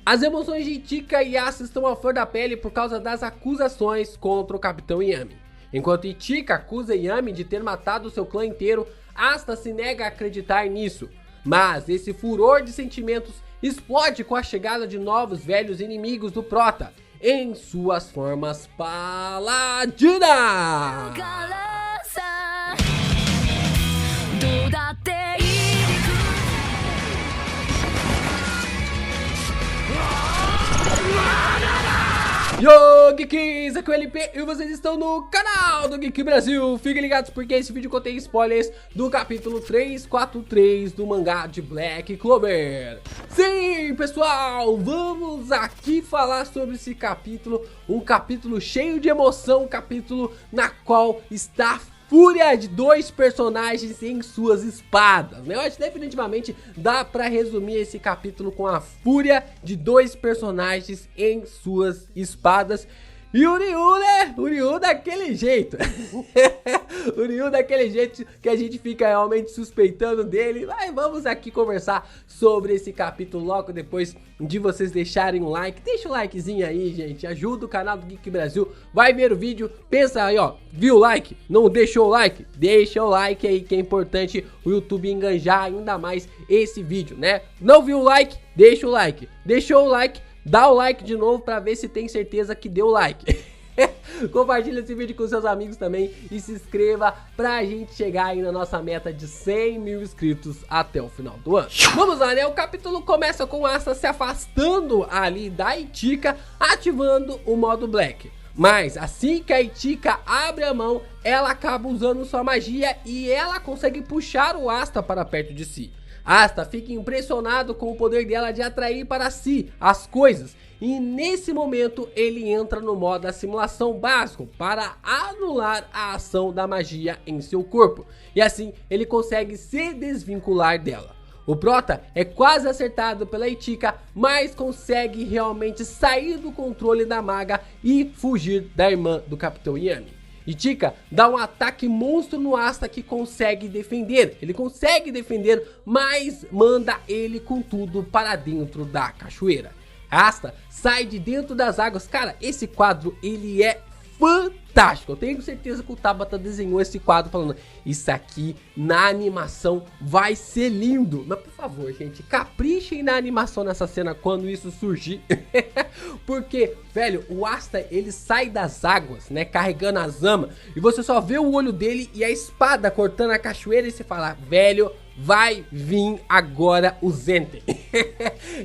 As emoções de Ichika e Asta estão à flor da pele por causa das acusações contra o Capitão Yami. Enquanto Ichika acusa Yami de ter matado seu clã inteiro, Asta se nega a acreditar nisso. Mas esse furor de sentimentos explode com a chegada de novos velhos inimigos do Prota, em suas formas paladinas! Yo, Geeks, aqui é o LP e vocês estão no canal do Geek Brasil. Fiquem ligados porque esse vídeo contém spoilers do capítulo 343 do mangá de Black Clover. Sim, pessoal, vamos aqui falar sobre esse capítulo, um capítulo cheio de emoção, um capítulo na qual está fúria de dois personagens em suas espadas, né? Eu acho que definitivamente dá pra resumir esse capítulo com a fúria de dois personagens em suas espadas. E o Ryu, né? O Ryu daquele jeito. O Ryu daquele jeito que a gente fica realmente suspeitando dele. Mas vamos aqui conversar sobre esse capítulo logo depois de vocês deixarem um like. Deixa o likezinho aí, gente. Ajuda o canal do Geek Brasil. Vai ver o vídeo. Pensa aí, ó. Viu o like? Não deixou o like? Deixa o like aí que é importante o YouTube enganjar ainda mais esse vídeo, né? Não viu o like? Deixa o like. Deixou o like? Dá o like de novo pra ver se tem certeza que deu like. Compartilha esse vídeo com seus amigos também e se inscreva pra gente chegar aí na nossa meta de 100 mil inscritos até o final do ano. Vamos lá, né? O capítulo começa com Asta se afastando ali da Ichika, ativando o modo Black. Mas assim que a Ichika abre a mão, ela acaba usando sua magia e ela consegue puxar o Asta para perto de si. Asta fica impressionado com o poder dela de atrair para si as coisas e nesse momento ele entra no modo simulação básico para anular a ação da magia em seu corpo e assim ele consegue se desvincular dela. O Prota é quase acertado pela Ichika, mas consegue realmente sair do controle da maga e fugir da irmã do Capitão Yami. Ichika dá um ataque monstro no Asta que consegue defender. Ele consegue defender, mas manda ele com tudo para dentro da cachoeira. Asta sai de dentro das águas. Cara, esse quadro ele é fantástico. Eu tenho certeza que o Tabata desenhou esse quadro falando: isso aqui na animação vai ser lindo. Mas por favor, gente, caprichem na animação nessa cena quando isso surgir. Porque, velho, o Asta ele sai das águas, né, carregando a Zama, e você só vê o olho dele e a espada cortando a cachoeira e você fala: velho, vai vir agora o Zenten.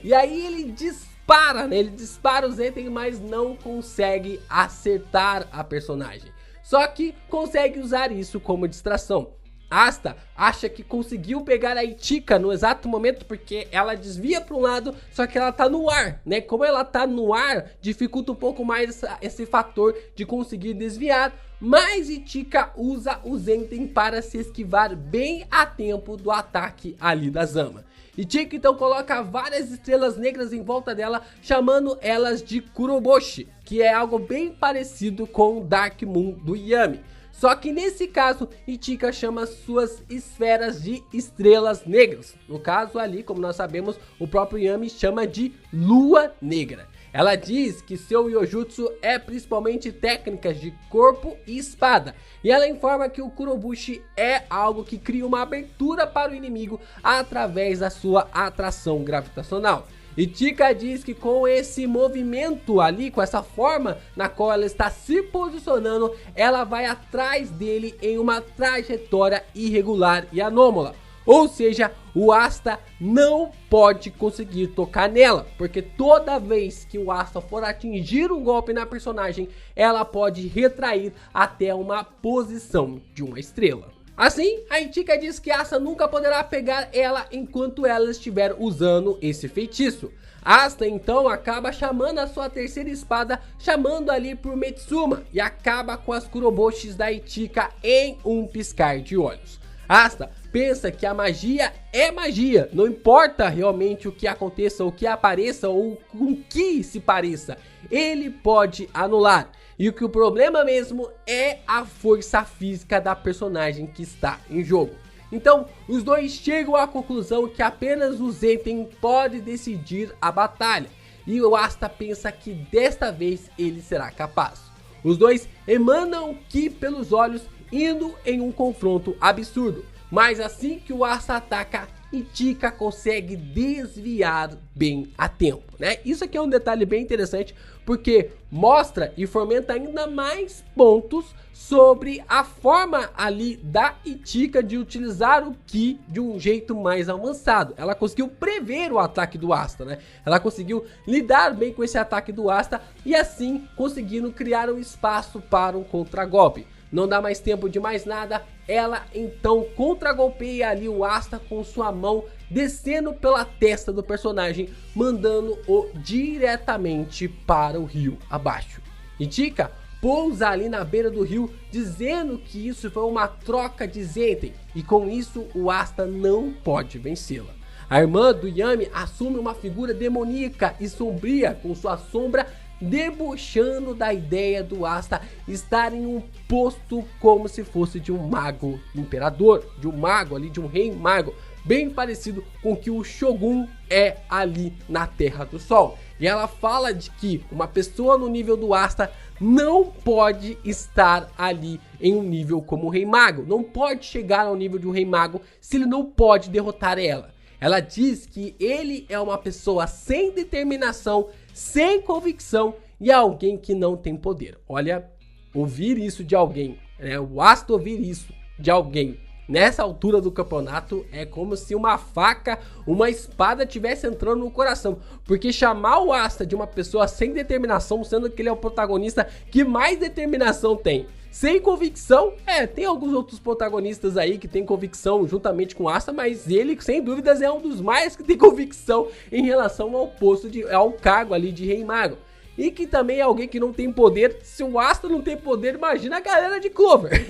E aí ele dispara, né? Ele dispara o Zenten, mas não consegue acertar a personagem. Só que consegue usar isso como distração. Asta acha que conseguiu pegar a Ichika no exato momento porque ela desvia para um lado, só que ela tá no ar, né? Como ela tá no ar, dificulta um pouco mais esse fator de conseguir desviar. Mas Ichika usa o Zenten para se esquivar bem a tempo do ataque ali da Zama. Ichika então coloca várias estrelas negras em volta dela, chamando elas de Kuroboshi, que é algo bem parecido com o Dark Moon do Yami. Só que nesse caso, Ichika chama suas esferas de estrelas negras. No caso ali, como nós sabemos, o próprio Yami chama de Lua Negra. Ela diz que seu Yojutsu é principalmente técnicas de corpo e espada. E ela informa que o Kurobushi é algo que cria uma abertura para o inimigo através da sua atração gravitacional. Ichika diz que com esse movimento ali, com essa forma na qual ela está se posicionando, ela vai atrás dele em uma trajetória irregular e anômala. Ou seja, o Asta não pode conseguir tocar nela, porque toda vez que o Asta for atingir um golpe na personagem, ela pode retrair até uma posição de uma estrela. Assim, a Ichika diz que Asta nunca poderá pegar ela enquanto ela estiver usando esse feitiço. Asta então acaba chamando a sua terceira espada, chamando ali por Metsuma, e acaba com as Kuroboshis da Ichika em um piscar de olhos. Asta pensa que a magia é magia, não importa realmente o que aconteça, o que apareça ou com que se pareça, ele pode anular. E o que o problema mesmo é a força física da personagem que está em jogo. Então, os dois chegam à conclusão que apenas o Zenten pode decidir a batalha. e o Asta pensa que desta vez ele será capaz. Os dois emanam Ki pelos olhos, indo em um confronto absurdo, mas assim que o Asta ataca, Itika consegue desviar bem a tempo, né? Isso aqui é um detalhe bem interessante, porque mostra e fomenta ainda mais pontos sobre a forma ali da Itika de utilizar o Ki de um jeito mais avançado. Ela conseguiu prever o ataque do Asta, né? Ela conseguiu lidar bem com esse ataque do Asta e assim conseguindo criar um espaço para um contragolpe. Não dá mais tempo de mais nada, ela então contragolpeia ali o Asta com sua mão, descendo pela testa do personagem, mandando-o diretamente para o rio abaixo. Itika pousa ali na beira do rio, dizendo que isso foi uma troca de Zenten, e com isso o Asta não pode vencê-la. A irmã do Yami assume uma figura demoníaca e sombria, com sua sombra debochando da ideia do Asta estar em um posto como se fosse de um mago imperador, de um mago ali, de um rei mago, bem parecido com o que o Shogun é ali na Terra do Sol. E ela fala de que uma pessoa no nível do Asta não pode estar ali em um nível como o rei mago, não pode chegar ao nível de um rei mago se ele não pode derrotar ela. Ela diz que ele é uma pessoa sem determinação, sem convicção e alguém que não tem poder. Olha, ouvir isso de alguém, né? O Asta ouvir isso de alguém nessa altura do campeonato é como se uma faca, uma espada estivesse entrando no coração. Porque chamar o Asta de uma pessoa sem determinação, sendo que ele é o protagonista que mais determinação tem, sem convicção, tem alguns outros protagonistas aí que tem convicção juntamente com o Asta, mas ele, sem dúvidas, é um dos mais que tem convicção em relação ao posto ao cargo ali de Rei Mago. E que também é alguém que não tem poder. Se o Asta não tem poder, imagina a galera de Clover.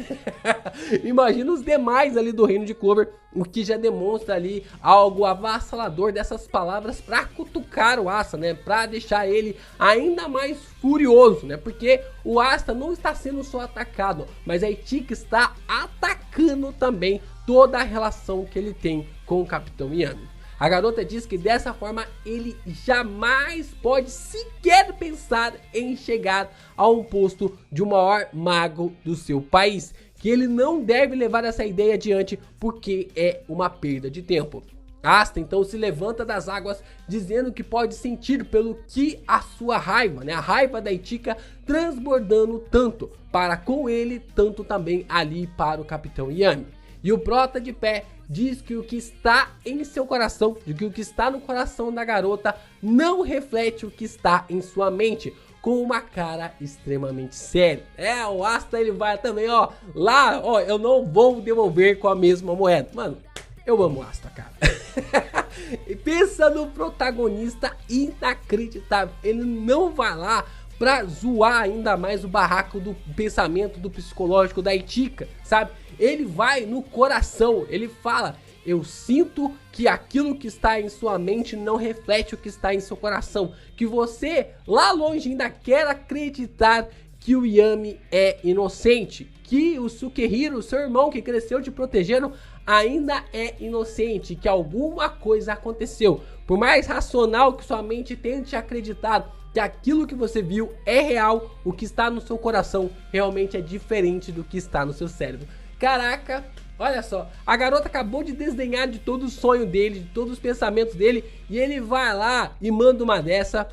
Imagina os demais ali do reino de Clover, o que já demonstra ali algo avassalador dessas palavras para cutucar o Asta, né? Para deixar ele ainda mais furioso, né? Porque o Asta não está sendo só atacado, mas a Itika está atacando também toda a relação que ele tem com o Capitão Yami. A garota diz que dessa forma ele jamais pode sequer pensar em chegar a um posto de maior mago do seu país, que ele não deve levar essa ideia adiante porque é uma perda de tempo. Asta então se levanta das águas, dizendo que pode sentir pelo que a sua raiva, né, a raiva da Itika transbordando tanto para com ele, tanto também ali para o Capitão Yami. E o Prota de pé diz que o que está em seu coração, de que o que está no coração da garota não reflete o que está em sua mente, com uma cara extremamente séria. O Asta ele vai também, lá, eu não vou devolver com a mesma moeda. Mano, eu amo o Asta, cara. E pensa no protagonista inacreditável, ele não vai lá pra zoar ainda mais o barraco do pensamento, do psicológico da Itika, sabe? Ele vai no coração, ele fala: eu sinto que aquilo que está em sua mente não reflete o que está em seu coração, que você lá longe ainda quer acreditar que o Yami é inocente, que o Sukehiro, seu irmão que cresceu te protegendo, ainda é inocente, que alguma coisa aconteceu. Por mais racional que sua mente tente acreditar que aquilo que você viu é real, o que está no seu coração realmente é diferente do que está no seu cérebro. Caraca, olha só, a garota acabou de desdenhar de todo o sonho dele, de todos os pensamentos dele, e ele vai lá e manda uma dessa.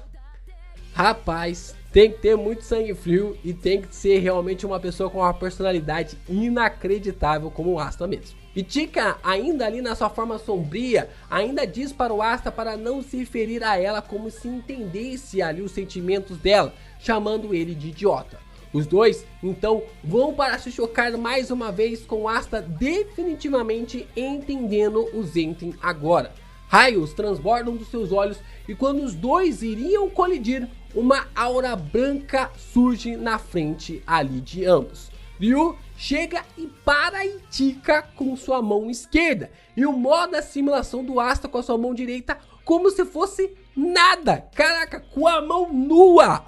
Rapaz, tem que ter muito sangue frio e tem que ser realmente uma pessoa com uma personalidade inacreditável como o Asta mesmo. Itika, ainda ali na sua forma sombria, ainda diz para o Asta para não se ferir a ela, como se entendesse ali os sentimentos dela, chamando ele de idiota. Os dois, então, vão para se chocar mais uma vez, com o Asta definitivamente entendendo o Zenten agora. Raios transbordam dos seus olhos e quando os dois iriam colidir, uma aura branca surge na frente ali de ambos. Ryu chega e para a Itika com sua mão esquerda e o modo assimilação do Asta com a sua mão direita como se fosse nada. Caraca, com a mão nua,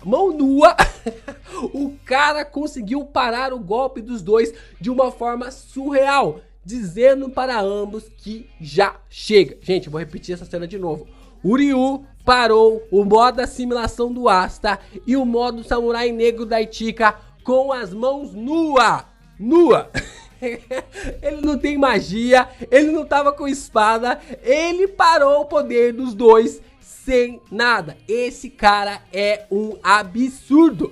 o cara conseguiu parar o golpe dos dois de uma forma surreal, dizendo para ambos que já chega. Gente, vou repetir essa cena de novo. O Ryu parou o modo assimilação do Asta e o modo samurai negro da Ichika com as mãos nua. Ele não tem magia, ele não tava com espada, ele parou o poder dos dois sem nada. Esse cara é um absurdo.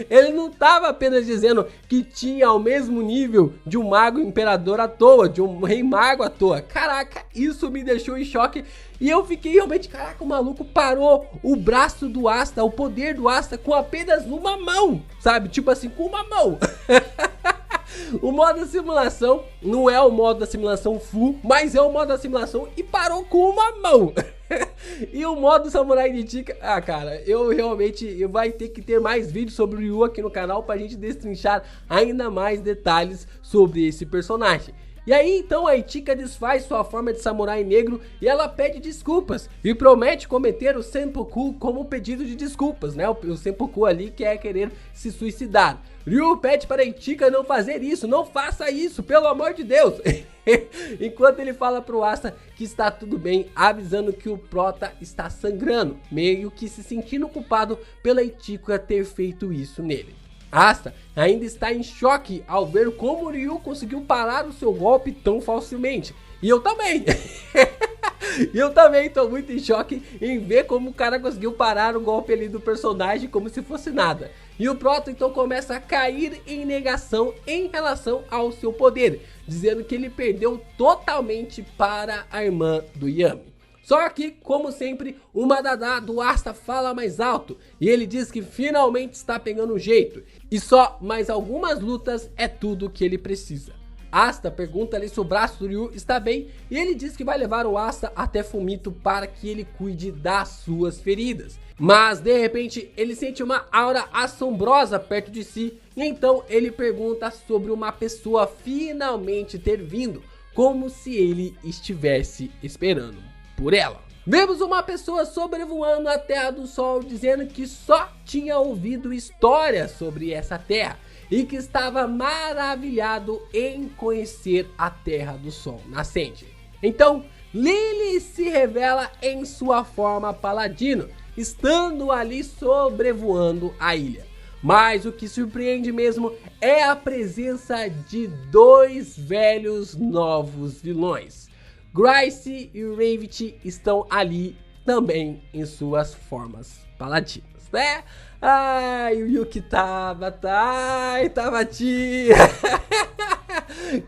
Ele não tava apenas dizendo que tinha o mesmo nível de um mago imperador à toa, de um rei mago à toa. Caraca, isso me deixou em choque. E eu fiquei realmente, caraca, o maluco parou o braço do Asta, o poder do Asta com apenas uma mão, sabe? Tipo assim, com uma mão. O modo simulação não é o modo da simulação full, mas é o modo da simulação e parou com uma mão. E o modo samurai de Ichika, cara, eu realmente vai ter que ter mais vídeos sobre o Ryu aqui no canal pra gente destrinchar ainda mais detalhes sobre esse personagem. E aí então a Ichika desfaz sua forma de samurai negro e ela pede desculpas e promete cometer o Senpoku como pedido de desculpas, né? O Senpoku ali que é querer se suicidar. Ryu pede para a Ichika não fazer isso, não faça isso, pelo amor de Deus. Enquanto ele fala pro Asta que está tudo bem, avisando que o prota está sangrando, meio que se sentindo culpado pela Ichika ter feito isso nele. Asta ainda está em choque ao ver como o Ryu conseguiu parar o seu golpe tão facilmente. E eu também. Eu também tô muito em choque em ver como o cara conseguiu parar o golpe ali do personagem como se fosse nada. E o Prota então começa a cair em negação em relação ao seu poder, dizendo que ele perdeu totalmente para a irmã do Yami. Só que, como sempre, o Madara do Asta fala mais alto e ele diz que finalmente está pegando o jeito e só mais algumas lutas é tudo que ele precisa. Asta pergunta ali se o braço do Ryu está bem e ele diz que vai levar o Asta até Fumito para que ele cuide das suas feridas. Mas de repente ele sente uma aura assombrosa perto de si e então ele pergunta sobre uma pessoa finalmente ter vindo, como se ele estivesse esperando por ela. Vemos uma pessoa sobrevoando a Terra do Sol dizendo que só tinha ouvido histórias sobre essa terra e que estava maravilhado em conhecer a Terra do Sol nascente. Então Lily se revela em sua forma paladino, estando ali sobrevoando a ilha. Mas o que surpreende mesmo é a presença de dois velhos novos vilões. Grice e Ravity estão ali também em suas formas paladinas, né? Ai, o Yuki Tabati.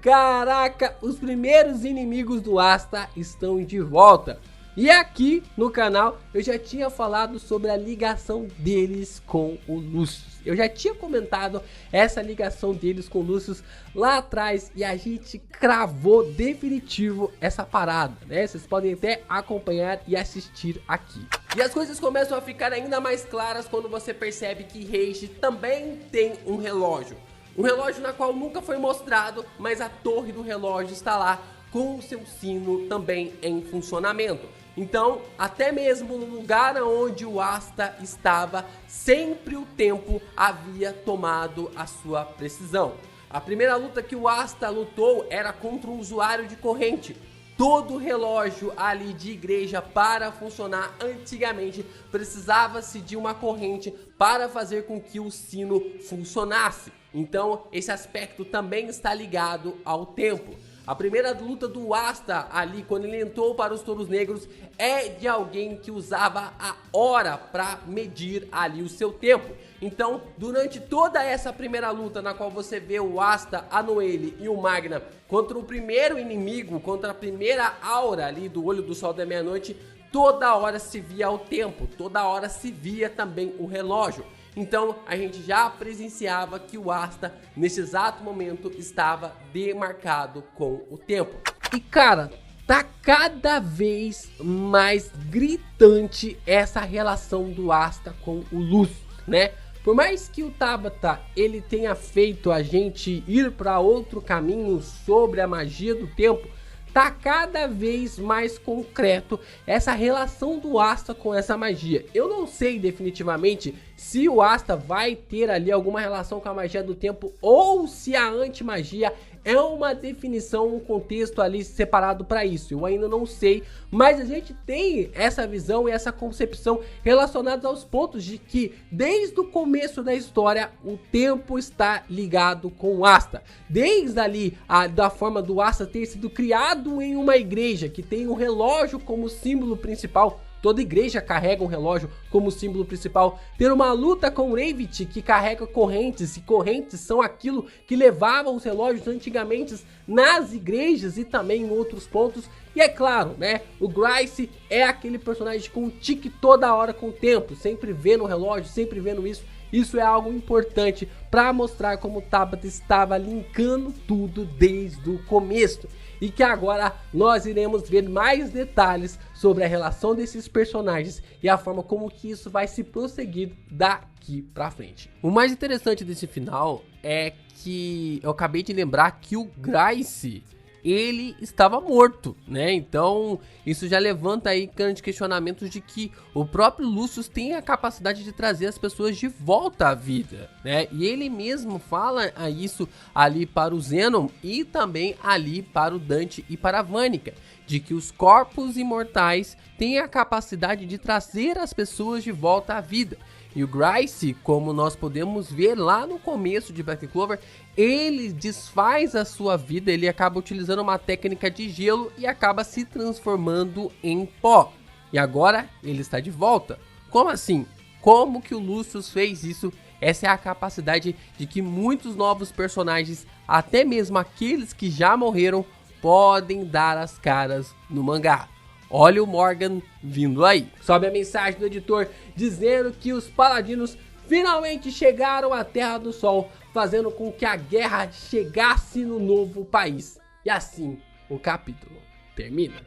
Caraca, os primeiros inimigos do Asta estão de volta. E aqui no canal eu já tinha falado sobre a ligação deles com o Lucius. Eu já tinha comentado essa ligação deles com o Lucius lá atrás e a gente cravou definitivo essa parada, né? Vocês podem até acompanhar e assistir aqui. E as coisas começam a ficar ainda mais claras quando você percebe que Reishi também tem um relógio. Um relógio na qual nunca foi mostrado, mas a torre do relógio está lá com o seu sino também em funcionamento. Então, até mesmo no lugar onde o Asta estava, sempre o tempo havia tomado a sua precisão. A primeira luta que o Asta lutou era contra um usuário de corrente. Todo relógio ali de igreja para funcionar antigamente precisava-se de uma corrente para fazer com que o sino funcionasse. Então, esse aspecto também está ligado ao tempo. A primeira luta do Asta ali, quando ele entrou para os Touros Negros, é de alguém que usava a hora para medir ali o seu tempo. Então, durante toda essa primeira luta, na qual você vê o Asta, a Noelle e o Magna contra o primeiro inimigo, contra a primeira aura ali do Olho do Sol da Meia-Noite, toda hora se via o tempo, toda hora se via também o relógio. Então a gente já presenciava que o Asta nesse exato momento estava demarcado com o tempo. E cara, tá cada vez mais gritante essa relação do Asta com o Lucius, né? Por mais que o Tabata ele tenha feito a gente ir para outro caminho sobre a magia do tempo, tá cada vez mais concreto essa relação do Asta com essa magia. Eu não sei definitivamente se o Asta vai ter ali alguma relação com a magia do tempo ou se a anti-magia é uma definição, um contexto ali separado para isso. Eu ainda não sei, mas a gente tem essa visão e essa concepção relacionados aos pontos de que desde o começo da história o tempo está ligado com o Asta. Desde ali da forma do Asta ter sido criado em uma igreja que tem um relógio como símbolo principal. Toda igreja carrega um relógio como símbolo principal. Ter uma luta com Ravit que carrega correntes, e correntes são aquilo que levavam os relógios antigamente nas igrejas e também em outros pontos. E é claro, né, o Grice é aquele personagem com um tique toda hora com o tempo, sempre vendo o relógio, sempre vendo isso. Isso é algo importante para mostrar como o Tabata estava linkando tudo desde o começo. E que agora nós iremos ver mais detalhes sobre a relação desses personagens e a forma como que isso vai se prosseguir daqui pra frente. O mais interessante desse final é que eu acabei de lembrar que o Grice, ele estava morto, né? Então isso já levanta aí grandes questionamentos de que o próprio Lucius tem a capacidade de trazer as pessoas de volta à vida, né? E ele mesmo fala isso ali para o Zenon e também ali para o Dante e para a Vanica, de que os corpos imortais têm a capacidade de trazer as pessoas de volta à vida. E o Grice, como nós podemos ver lá no começo de Black Clover, ele desfaz a sua vida, ele acaba utilizando uma técnica de gelo e acaba se transformando em pó. E agora ele está de volta. Como assim? Como que o Lucius fez isso? Essa é a capacidade de que muitos novos personagens, até mesmo aqueles que já morreram, podem dar as caras no mangá. Olha o Morgan vindo aí. Sobe a mensagem do editor dizendo que os paladinos finalmente chegaram à Terra do Sol, fazendo com que a guerra chegasse no novo país. E assim o capítulo termina.